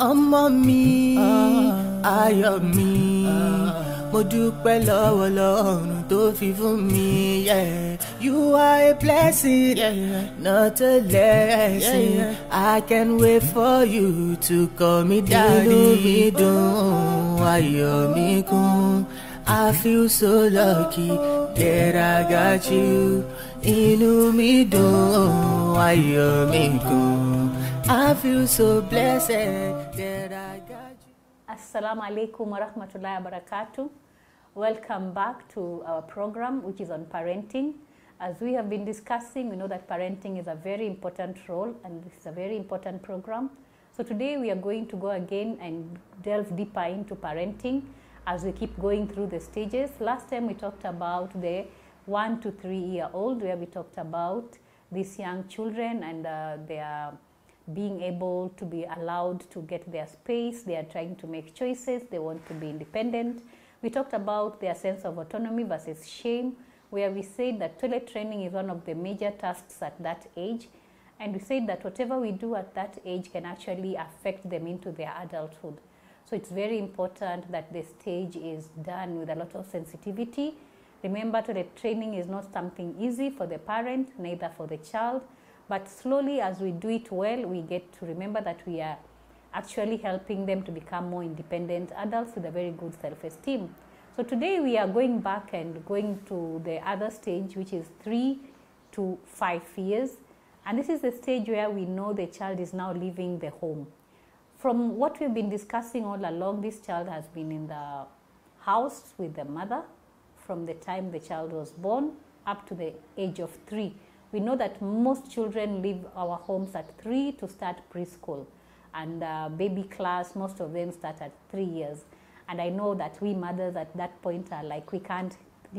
ọmọ mi ayọ̀ mi mo dúpẹ́ lọ́wọ́ Ọlọ́run tó fi fún mi. You are a blessing, not a lesson. I can't wait for you to call me daddy. Inú mi dùn, ayọ̀ mi kún. I feel so lucky that I got you. Inú mi dùn, ayọ̀ mi kún. I feel so blessed that I got you. Assalamu alaikum wa rahmatullahi wa barakatuh. Welcome back to our program, which is on parenting. As we have been discussing, we know that parenting is a very important role and this is a very important program. So today we are going to go again and delve deeper into parenting as we keep going through the stages. Last time we talked about the 1 to 3 year old, where we talked about these young children and their being able to be allowed to get their space. They are trying to make choices. They want to be independent. We talked about their sense of autonomy versus shame, where we said that toilet training is one of the major tasks at that age. And we said that whatever we do at that age can actually affect them into their adulthood. So it's very important that the stage is done with a lot of sensitivity. Remember, toilet training is not something easy for the parent, neither for the child. But slowly, as we do it well, we get to remember that we are actually helping them to become more independent adults with a very good self-esteem. So today we are going back and going to the other stage, which is 3 to 5 years. And this is the stage where we know the child is now leaving the home. From what we've been discussing all along, this child has been in the house with the mother from the time the child was born up to the age of 3. We know that most children leave our homes at 3 to start preschool, and baby class, most of them start at 3 years. And I know that we mothers at that point are like, we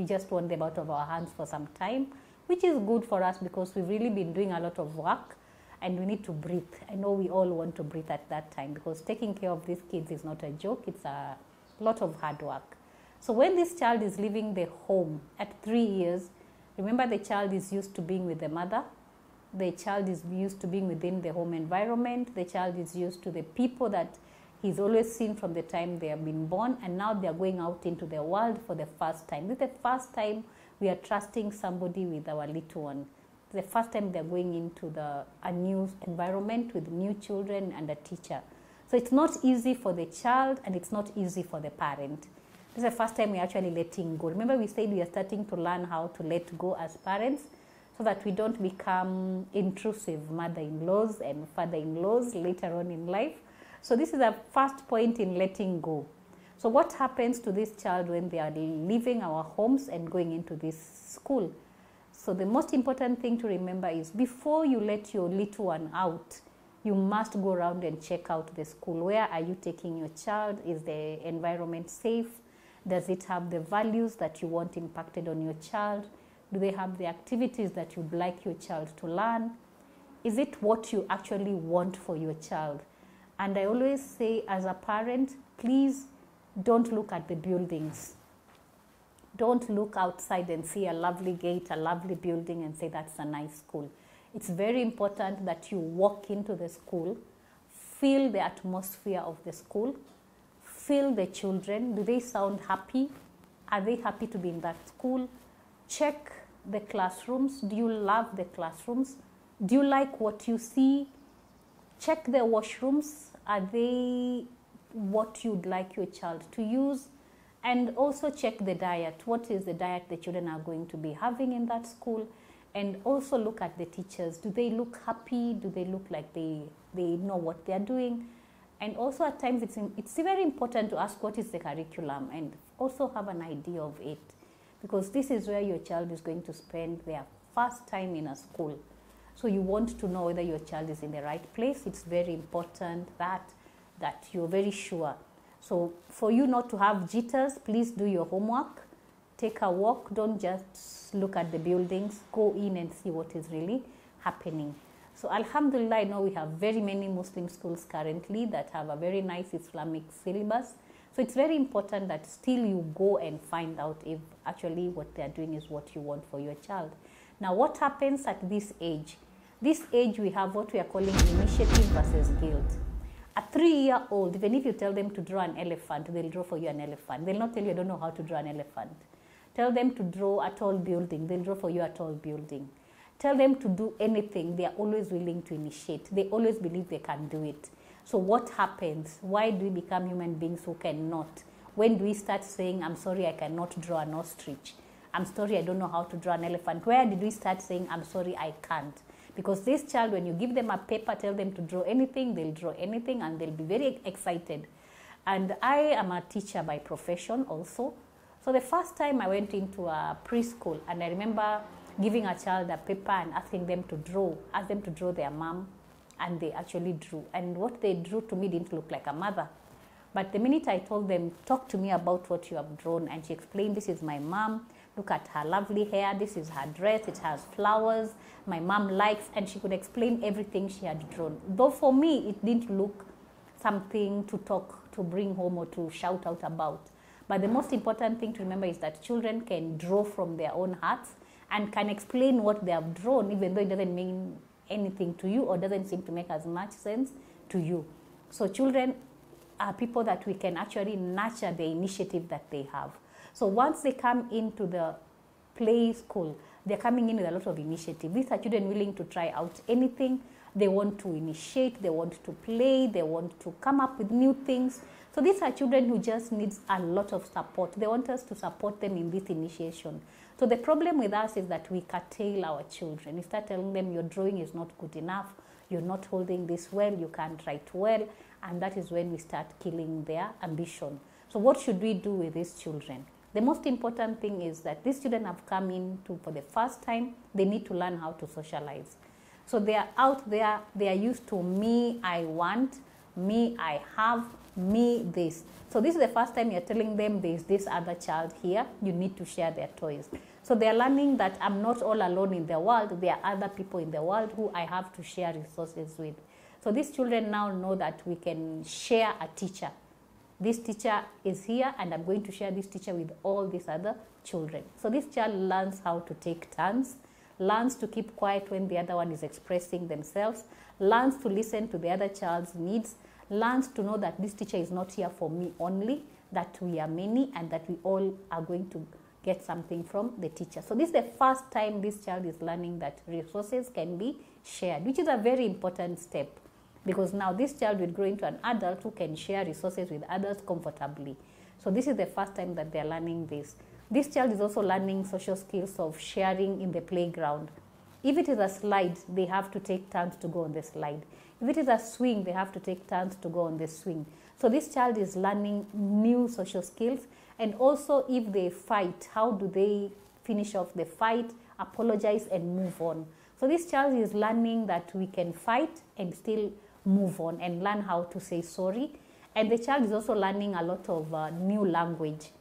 just want them out of our hands for some time, which is good for us because we've really been doing a lot of work and we need to breathe. I know we all want to breathe at that time because taking care of these kids is not a joke, it's a lot of hard work. So when this child is leaving the home at 3 years, remember, the child is used to being with the mother. The child is used to being within the home environment. The child is used to the people that he's always seen from the time they have been born, and now they are going out into the world for the first time. This is the first time we are trusting somebody with our little one. It's the first time they're going into a new environment with new children and a teacher. So it's not easy for the child and it's not easy for the parent. This is the first time we're actually letting go. Remember, we said we are starting to learn how to let go as parents so that we don't become intrusive mother-in-laws and father-in-laws later on in life. So this is a first point in letting go. So what happens to this child when they are leaving our homes and going into this school? So the most important thing to remember is before you let your little one out, you must go around and check out the school. Where are you taking your child? Is the environment safe? Does it have the values that you want impacted on your child? Do they have the activities that you'd like your child to learn? Is it what you actually want for your child? And I always say, as a parent, please don't look at the buildings. Don't look outside and see a lovely gate, a lovely building and say that's a nice school. It's very important that you walk into the school, feel the atmosphere of the school, feel the children. Do they sound happy? Are they happy to be in that school? Check the classrooms. Do you love the classrooms? Do you like what you see? Check the washrooms. Are they what you'd like your child to use? And also check the diet. What is the diet the children are going to be having in that school? And also look at the teachers. Do they look happy? Do they look like they know what they're doing? And also at times it's very important to ask what is the curriculum and also have an idea of it, because this is where your child is going to spend their first time in a school. So you want to know whether your child is in the right place. It's very important that you're very sure. So for you not to have jitters, please do your homework. Take a walk. Don't just look at the buildings. Go in and see what is really happening. So Alhamdulillah, I know we have very many Muslim schools currently that have a very nice Islamic syllabus. So it's very important that still you go and find out if actually what they're doing is what you want for your child. Now, what happens at this age? This age, we have what we are calling initiative versus guilt. A 3-year-old, even if you tell them to draw an elephant, they'll draw for you an elephant. They'll not tell you, I don't know how to draw an elephant. Tell them to draw a tall building, they'll draw for you a tall building. Tell them to do anything, they are always willing to initiate. They always believe they can do it. So what happens? Why do we become human beings who cannot? When do we start saying, I'm sorry, I cannot draw an ostrich? I'm sorry, I don't know how to draw an elephant. Where did we start saying, I'm sorry, I can't? Because this child, when you give them a paper, tell them to draw anything, they'll draw anything, and they'll be very excited. And I am a teacher by profession also. So the first time I went into a preschool, and I remember giving a child a paper and asking them to draw, ask them to draw their mom, and they actually drew. And what they drew to me didn't look like a mother. But the minute I told them, talk to me about what you have drawn, and she explained, this is my mom, look at her lovely hair, this is her dress, it has flowers, my mom likes, and she could explain everything she had drawn. Though for me, it didn't look something to talk, to bring home or to shout out about. But the most important thing to remember is that children can draw from their own hearts and can explain what they have drawn, even though it doesn't mean anything to you or doesn't seem to make as much sense to you. So children are people that we can actually nurture the initiative that they have. So once they come into the play school, they're coming in with a lot of initiative. These are children willing to try out anything. They want to initiate, they want to play, they want to come up with new things. So these are children who just need a lot of support. They want us to support them in this initiation. So the problem with us is that we curtail our children. We start telling them your drawing is not good enough, you're not holding this well, you can't write well, and that is when we start killing their ambition. So what should we do with these children? The most important thing is that these children have come in for the first time, they need to learn how to socialize. So they are out there, they are used to me, I want, me, I have, me, this. So this is the first time you're telling them there's this other child here, you need to share their toys. So they're learning that I'm not all alone in the world, there are other people in the world who I have to share resources with. So these children now know that we can share a teacher. This teacher is here and I'm going to share this teacher with all these other children. So this child learns how to take turns, learns to keep quiet when the other one is expressing themselves, learns to listen to the other child's needs, learns to know that this teacher is not here for me only, that we are many and that we all are going to get something from the teacher. So this is the first time this child is learning that resources can be shared, which is a very important step. Because now this child will grow into an adult who can share resources with others comfortably. So this is the first time that they're learning this. This child is also learning social skills of sharing in the playground. If it is a slide, they have to take turns to go on the slide. If it is a swing, they have to take turns to go on the swing. So this child is learning new social skills. And also if they fight, how do they finish off the fight, apologize and move on. So this child is learning that we can fight and still move on and learn how to say sorry. And the child is also learning a lot of new language.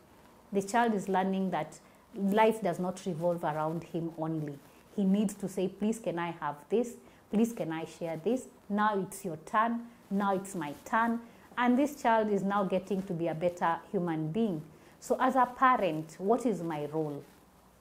The child is learning that life does not revolve around him only. He needs to say, please can I have this? Please can I share this? Now it's your turn. Now it's my turn. And this child is now getting to be a better human being. So as a parent, what is my role?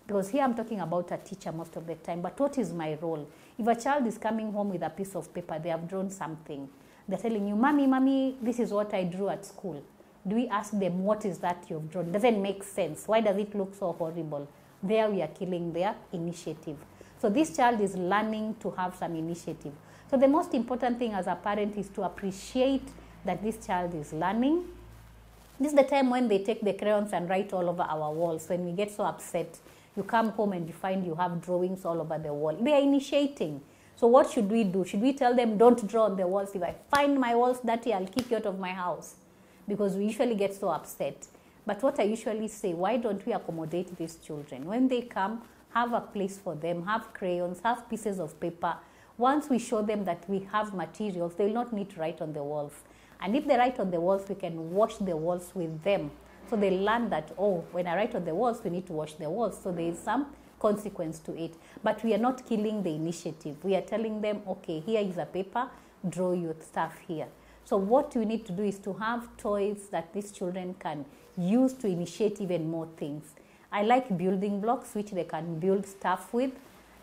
Because here I'm talking about a teacher most of the time, but what is my role? If a child is coming home with a piece of paper, they have drawn something. They're telling you, mommy, this is what I drew at school. Do we ask them, what is that you've drawn? Doesn't make sense. Why does it look so horrible? There we are killing their initiative. So this child is learning to have some initiative. So the most important thing as a parent is to appreciate that this child is learning. This is the time when they take the crayons and write all over our walls. When we get so upset, you come home and you find you have drawings all over the wall. They are initiating. So what should we do? Should we tell them, don't draw on the walls? If I find my walls dirty, I'll kick you out of my house. Because we usually get so upset. But what I usually say, why don't we accommodate these children? When they come, have a place for them, have crayons, have pieces of paper. Once we show them that we have materials, they will not need to write on the walls. And if they write on the walls, we can wash the walls with them. So they learn that, oh, when I write on the walls, we need to wash the walls. So there is some consequence to it. But we are not killing the initiative. We are telling them, okay, here is a paper, draw your stuff here. So what we need to do is to have toys that these children can use to initiate even more things. I like building blocks, which they can build stuff with.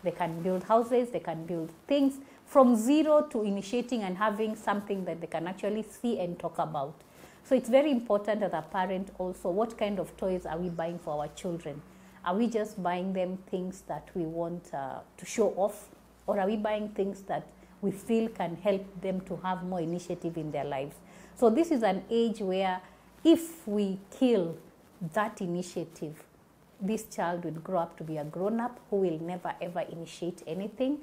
They can build houses, they can build things. from zero to initiating and having something that they can actually see and talk about. So it's very important as a parent also, what kind of toys are we buying for our children? Are we just buying them things that we want to show off, or are we buying things that we feel can help them to have more initiative in their lives? So this is an age where if we kill that initiative, this child will grow up to be a grown-up who will never ever initiate anything.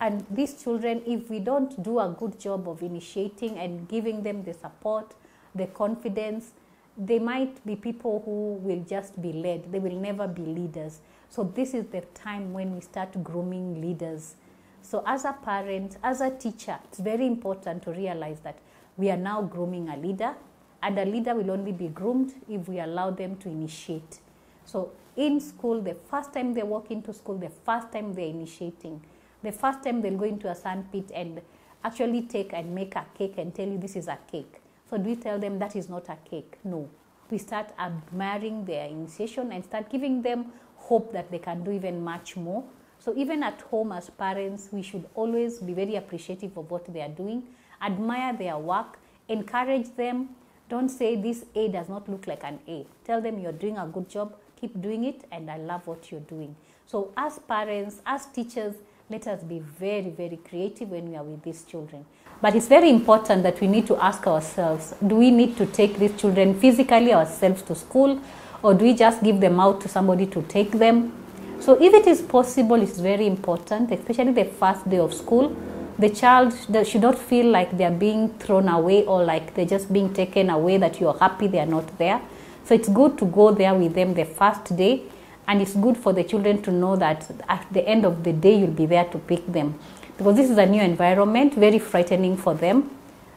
And these children, if we don't do a good job of initiating and giving them the support, the confidence, they might be people who will just be led. They will never be leaders. So this is the time when we start grooming leaders. So as a parent, as a teacher, it's very important to realize that we are now grooming a leader, and a leader will only be groomed if we allow them to initiate. So in school, the first time they walk into school, the first time they're initiating, the first time they'll go into a sandpit and actually take and make a cake and tell you this is a cake. So do we tell them that is not a cake? No. We start admiring their initiation and start giving them hope that they can do even much more. So even at home as parents, we should always be very appreciative of what they are doing, admire their work, encourage them. Don't say this A does not look like an A. Tell them you're doing a good job, keep doing it, and I love what you're doing. So as parents, as teachers, let us be very, very creative when we are with these children. But it's very important that we need to ask ourselves, do we need to take these children physically ourselves to school, or do we just give them out to somebody to take them? So if it is possible, it's very important, especially the first day of school. The child should not feel like they're being thrown away or like they're just being taken away, that you're happy they're not there. So it's good to go there with them the first day, and it's good for the children to know that at the end of the day you'll be there to pick them, because this is a new environment, very frightening for them.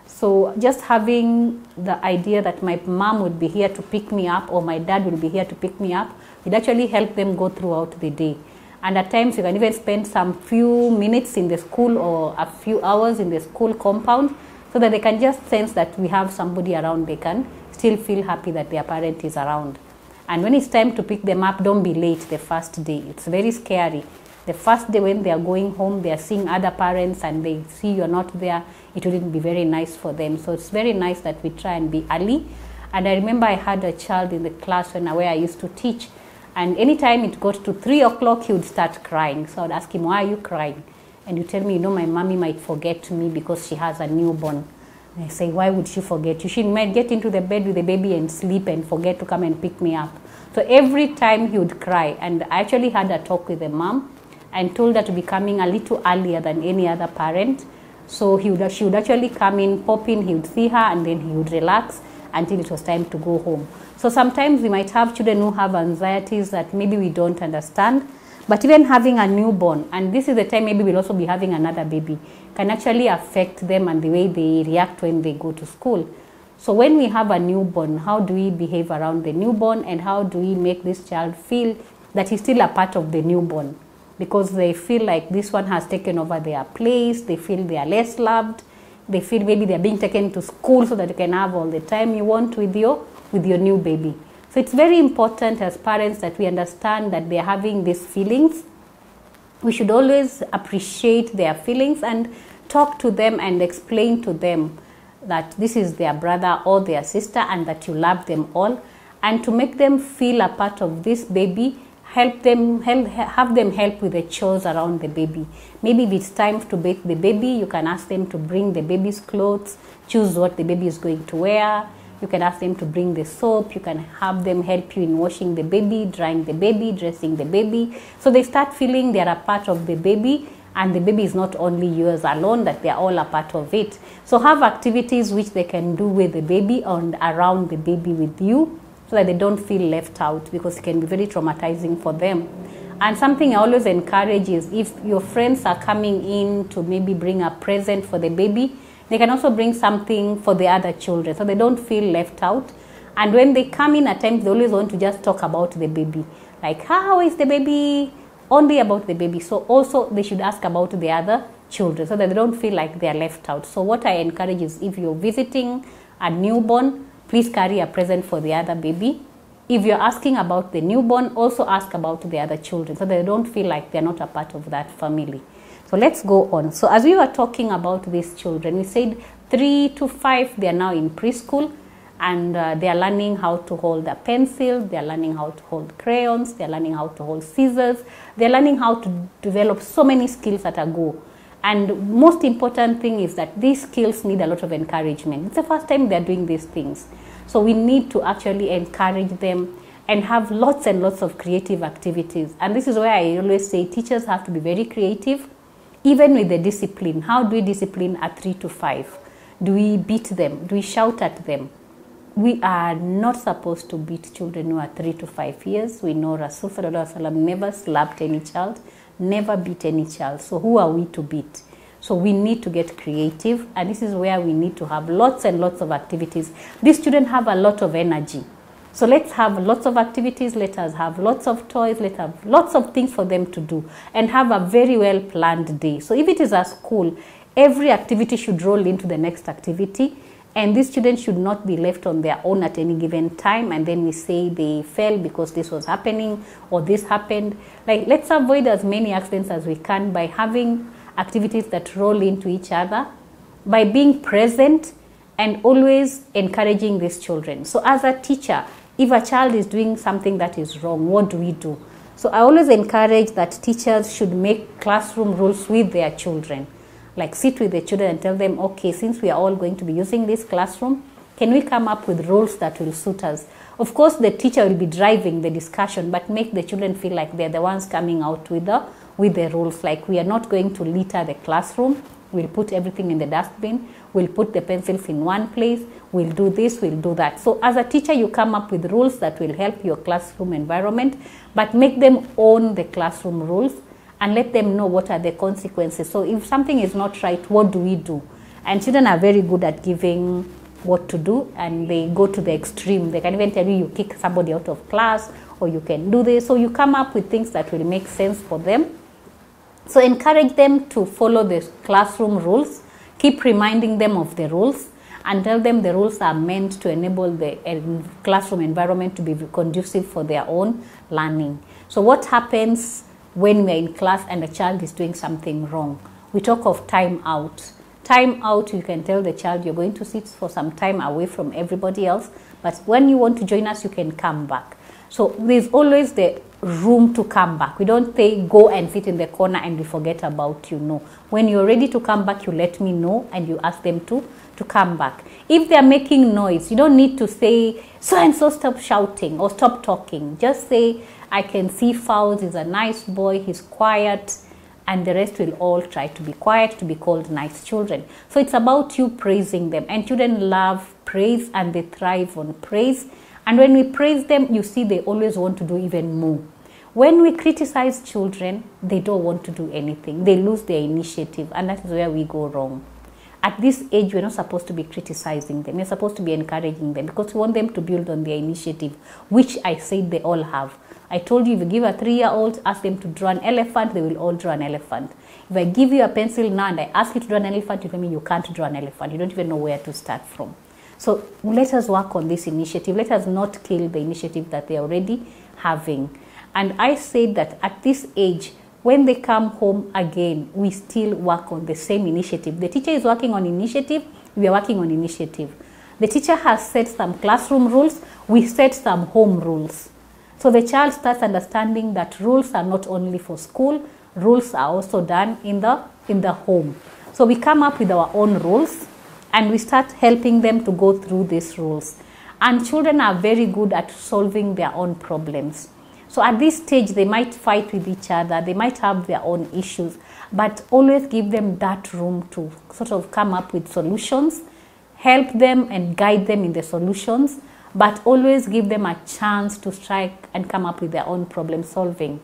So just having the idea that my mom would be here to pick me up or my dad will be here to pick me up will actually help them go throughout the day. And at times you can even spend some few minutes in the school or a few hours in the school compound, so that they can just sense that we have somebody around. They can still feel happy that their parent is around. And when it's time to pick them up, don't be late the first day. It's very scary. The first day when they are going home, they are seeing other parents and they see you're not there, it wouldn't be very nice for them. So it's very nice that we try and be early. And I remember I had a child in the class where I used to teach, and anytime it got to 3 o'clock, he would start crying. So I would ask him, why are you crying? And you tell me, my mommy might forget me because she has a newborn. And I say, why would she forget you? She might get into the bed with the baby and sleep and forget to come and pick me up. So every time he would cry. And I actually had a talk with the mom and told her to be coming a little earlier than any other parent. So she would actually come in, pop in, he would see her, and then he would relax until it was time to go home. So sometimes we might have children who have anxieties that maybe we don't understand. But even having a newborn, and this is the time maybe we'll also be having another baby, can actually affect them and the way they react when they go to school. So when we have a newborn, how do we behave around the newborn, and how do we make this child feel that he's still a part of the newborn? Because they feel like this one has taken over their place, they feel they are less loved, they feel maybe they're being taken to school so that you can have all the time you want with your new baby. So it's very important as parents that we understand that they're having these feelings. We should always appreciate their feelings and talk to them and explain to them that this is their brother or their sister and that you love them all. And to make them feel a part of this baby, have them help with the chores around the baby. Maybe if it's time to bathe the baby, you can ask them to bring the baby's clothes, choose what the baby is going to wear. You can ask them to bring the soap. You can have them help you in washing the baby, drying the baby, dressing the baby. So they start feeling they are a part of the baby, and the baby is not only yours alone, that they are all a part of it. So have activities which they can do with the baby and around the baby with you, so that they don't feel left out, because it can be very traumatizing for them. And something I always encourage is, if your friends are coming in to maybe bring a present for the baby, they can also bring something for the other children, so they don't feel left out. And when they come in, at times they always want to just talk about the baby. Like, how is the baby? Only about the baby. So also they should ask about the other children, so that they don't feel like they are left out. So what I encourage is, if you're visiting a newborn, please carry a present for the other baby. If you're asking about the newborn, also ask about the other children, so they don't feel like they're not a part of that family. So let's go on. So as we were talking about these children, we said 3 to 5, they are now in preschool, and they are learning how to hold a pencil, they are learning how to hold crayons, they are learning how to hold scissors, they are learning how to develop so many skills at a go. And most important thing is that these skills need a lot of encouragement. It's the first time they're doing these things. So we need to actually encourage them and have lots and lots of creative activities. And this is where I always say teachers have to be very creative, even with the discipline. How do we discipline at 3 to 5? Do we beat them? Do we shout at them? We are not supposed to beat children who are 3 to 5 years. We know Rasul Sallallahu Alaihi Wasallam never slapped any child, never beat any child. So who are we to beat? So we need to get creative, and this is where we need to have lots and lots of activities. These children have a lot of energy. So let's have lots of activities, let us have lots of toys, let's have lots of things for them to do, and have a very well planned day. So if it is a school, every activity should roll into the next activity, and these students should not be left on their own at any given time, and then we say they fell because this was happening or this happened. Like, let's avoid as many accidents as we can by having activities that roll into each other, by being present and always encouraging these children. So as a teacher, if a child is doing something that is wrong, what do we do? So I always encourage that teachers should make classroom rules with their children. Like, sit with the children and tell them, okay, since we are all going to be using this classroom, can we come up with rules that will suit us? Of course, the teacher will be driving the discussion, but make the children feel like they're the ones coming out with the rules. Like, we are not going to litter the classroom. We'll put everything in the dustbin. We'll put the pencils in one place. We'll do this, we'll do that. So as a teacher, you come up with rules that will help your classroom environment, but make them own the classroom rules and let them know what are the consequences. So if something is not right, what do we do? And children are very good at giving what to do, and they go to the extreme. They can even tell you kick somebody out of class, or you can do this. So you come up with things that will make sense for them. So encourage them to follow the classroom rules. Keep reminding them of the rules, and tell them the rules are meant to enable the classroom environment to be conducive for their own learning. So what happens when we're in class and a child is doing something wrong? We talk of time out. Time out, you can tell the child you're going to sit for some time away from everybody else, but when you want to join us, you can come back. So there's always the room to come back. We don't say go and sit in the corner and we forget about you. No. When you're ready to come back, you let me know and you ask them to come back. If they're making noise, you don't need to say so and so stop shouting or stop talking. Just say, I can see Fowls is a nice boy, he's quiet, and the rest will all try to be quiet, to be called nice children. So it's about you praising them, and children love praise and they thrive on praise. And when we praise them, you see they always want to do even more. When we criticize children, they don't want to do anything. They lose their initiative, and that is where we go wrong. At this age, we're not supposed to be criticizing them. We're supposed to be encouraging them, because we want them to build on their initiative, which I said they all have. I told you, if you give a 3-year-old, ask them to draw an elephant, they will all draw an elephant. If I give you a pencil now and I ask you to draw an elephant, you tell me you can't draw an elephant. You don't even know where to start from. So let us work on this initiative. Let us not kill the initiative that they are already having. And I said that at this age, when they come home again, we still work on the same initiative. The teacher is working on initiative, we are working on initiative. The teacher has set some classroom rules, we set some home rules. So the child starts understanding that rules are not only for school, rules are also done in the home. So we come up with our own rules, and we start helping them to go through these rules. And children are very good at solving their own problems. So at this stage, they might fight with each other, they might have their own issues, but always give them that room to sort of come up with solutions, help them and guide them in the solutions, but always give them a chance to strike and come up with their own problem solving.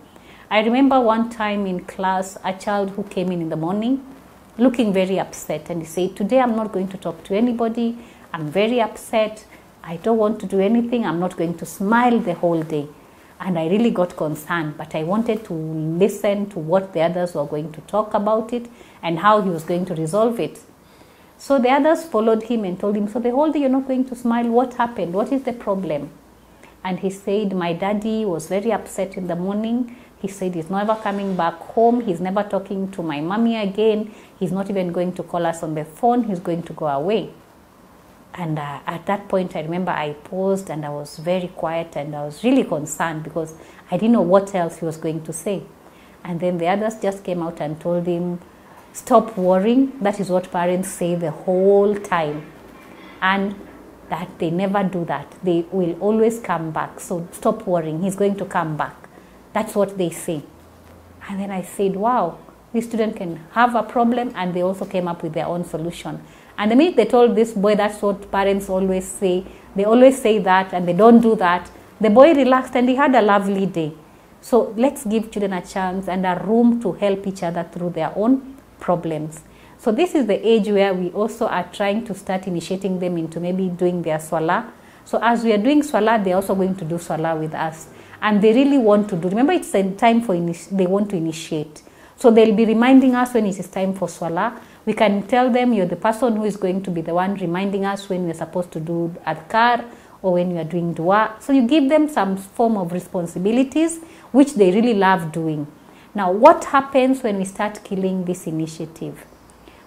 I remember one time in class, a child who came in the morning looking very upset, and he said, today I'm not going to talk to anybody, I'm very upset, I don't want to do anything, I'm not going to smile the whole day. And I really got concerned, but I wanted to listen to what the others were going to talk about it and how he was going to resolve it. So the others followed him and told him, so the whole day you're not going to smile, what happened? What is the problem? And he said, my daddy was very upset in the morning. He said he's never coming back home. He's never talking to my mommy again. He's not even going to call us on the phone. He's going to go away. And at that point, I remember I paused and I was very quiet and I was really concerned because I didn't know what else he was going to say. And then the others just came out and told him, stop worrying. That is what parents say the whole time. And that they never do that. They will always come back. So stop worrying. He's going to come back. That's what they say. And then I said, wow, this student can have a problem, and they also came up with their own solution. And the minute they told this boy, that's what parents always say. They always say that and they don't do that. The boy relaxed and he had a lovely day. So let's give children a chance and a room to help each other through their own problems. So this is the age where we also are trying to start initiating them into maybe doing their swala. So as we are doing swala, they're also going to do swala with us. And they really want to do. Remember, it's a time for they want to initiate. So they'll be reminding us when it is time for swala. We can tell them you're the person who is going to be the one reminding us when we're supposed to do adhkar or when we are doing dua. So you give them some form of responsibilities which they really love doing. Now, what happens when we start killing this initiative?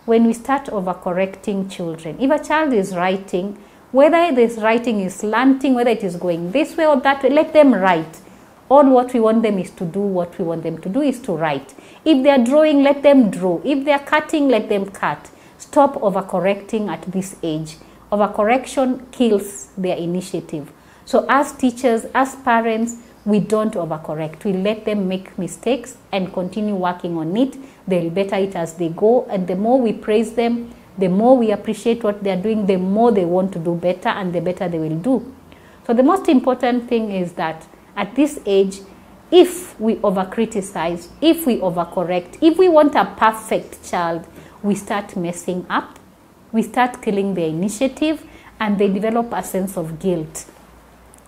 When we start overcorrecting children. If a child is writing, whether this writing is slanting, whether it is going this way or that way, let them write. All what we want them is to do, what we want them to do is to write. If they are drawing, let them draw. If they are cutting, let them cut. Stop overcorrecting at this age. Overcorrection kills their initiative. So as teachers, as parents, we don't overcorrect. We let them make mistakes and continue working on it. They'll better it as they go. And the more we praise them, the more we appreciate what they're doing, the more they want to do better and the better they will do. So the most important thing is that at this age, if we over-criticize, if we overcorrect, if we want a perfect child, we start messing up, we start killing their initiative, and they develop a sense of guilt.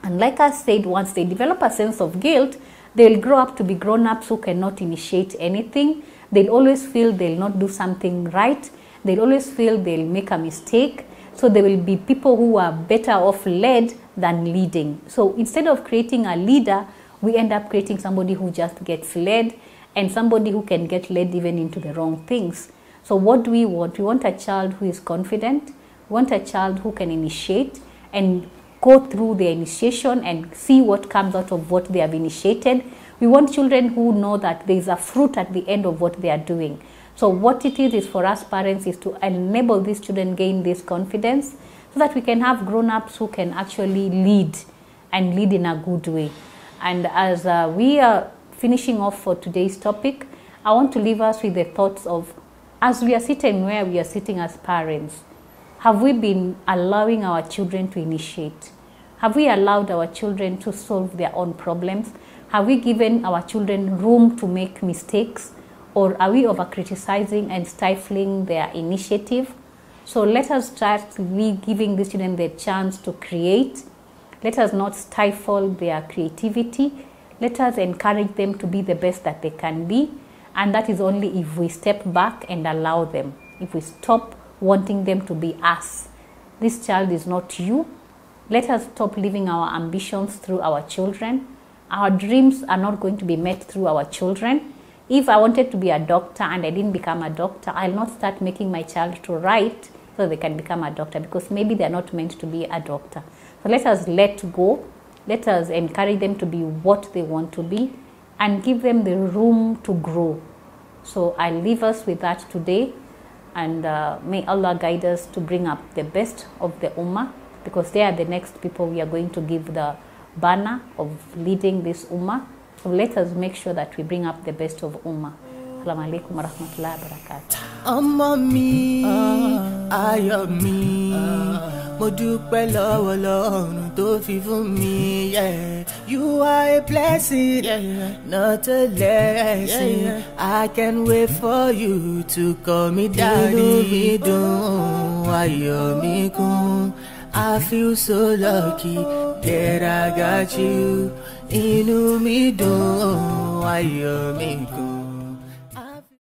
And like I said, once they develop a sense of guilt, they'll grow up to be grown-ups who cannot initiate anything. They'll always feel they'll not do something right. They'll always feel they'll make a mistake. So there will be people who are better off led than leading. So instead of creating a leader, we end up creating somebody who just gets led and somebody who can get led even into the wrong things. So what do we want? We want a child who is confident. We want a child who can initiate and go through their initiation and see what comes out of what they have initiated. We want children who know that there is a fruit at the end of what they are doing. So what it is for us parents is to enable these children gain this confidence so that we can have grown-ups who can actually lead and lead in a good way. And as we are finishing off for today's topic, I want to leave us with the thoughts of, as we are sitting where we are sitting as parents, have we been allowing our children to initiate? Have we allowed our children to solve their own problems? Have we given our children room to make mistakes? Or are we over-criticizing and stifling their initiative? So let us start giving these children the chance to create. Let us not stifle their creativity. Let us encourage them to be the best that they can be. And that is only if we step back and allow them. If we stop wanting them to be us. This child is not you. Let us stop living our ambitions through our children. Our dreams are not going to be met through our children. If I wanted to be a doctor and I didn't become a doctor, I'll not start making my child to write so they can become a doctor, because maybe they're not meant to be a doctor. So let us let go. Let us encourage them to be what they want to be and give them the room to grow. So I'll leave us with that today, and may Allah guide us to bring up the best of the Ummah, because they are the next people we are going to give the banner of leading this Ummah. So let us make sure that we bring up the best of Ummah. Assalamu alaikum wa rahmatullahi wa barakatuh. Ọmọ mi, ayọ̀ mi, mo dúpẹ́ lọ́wọ́ Ọlọ́run tó fi fún mi. You are a blessing, not a lesson. I can't wait for you to call me daddy. Ayọ̀ mi kún. I feel so lucky that I got you. Inú mi dùn, ayọ̀ mi kún.